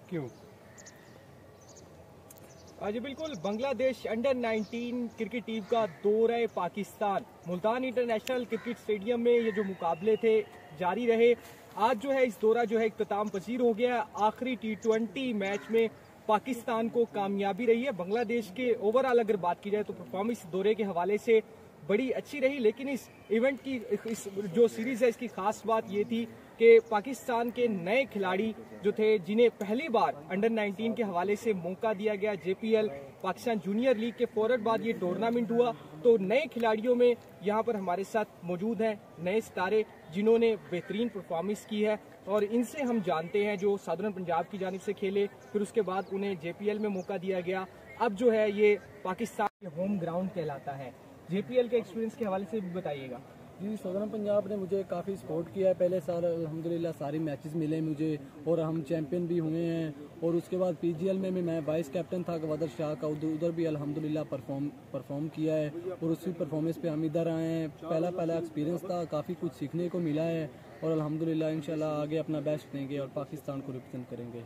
क्यों? जी बिल्कुल, Bangladesh under 19 cricket team का दौरा Pakistan Multan international cricket stadium में ये जो मुकाबले थे जारी रहे। आज जो है इस दौरा जो है इख्तिताम पसीर हो गया। आखिरी T20 मैच में पाकिस्तान को कामयाबी रही है। बांग्लादेश के ओवरऑल अगर बात की जाए तो परफॉर्मेंस दौरे के हवाले से बड़ी अच्छी रही, लेकिन इस इवेंट की इस जो सीरीज है इसकी खास बात ये थी कि पाकिस्तान के नए खिलाड़ी जो थे जिन्हें पहली बार अंडर 19 के हवाले से मौका दिया गया। JPL पाकिस्तान जूनियर लीग के फौरन बाद ये टूर्नामेंट हुआ, तो नए खिलाड़ियों में यहाँ पर हमारे साथ मौजूद हैं नए सितारे जिन्होंने बेहतरीन परफॉर्मेंस की है, और इनसे हम जानते हैं जो साधारण पंजाब की जानिब से खेले, फिर उसके बाद उन्हें JPL में मौका दिया गया, अब जो है ये पाकिस्तान होम ग्राउंड कहलाता है। JPL के एक्सपीरियंस के हवाले से भी बताइएगा। जी, सदरन पंजाब ने मुझे काफ़ी सपोर्ट किया है। पहले साल अल्हम्दुलिल्लाह सारी मैचेस मिले मुझे और हम चैंपियन भी हुए हैं, और उसके बाद PGL में भी मैं वाइस कैप्टन था गवादर शाह का, उधर भी अल्हम्दुलिल्लाह परफॉर्म किया है, और उसी परफॉर्मेंस पे हम इधर आए हैं। पहला एक्सपीरियंस था, काफ़ी कुछ सीखने को मिला है, और अल्हम्दुलिल्लाह इंशाल्लाह आगे अपना बेस्ट देंगे और पाकिस्तान को रिप्रेजेंट करेंगे।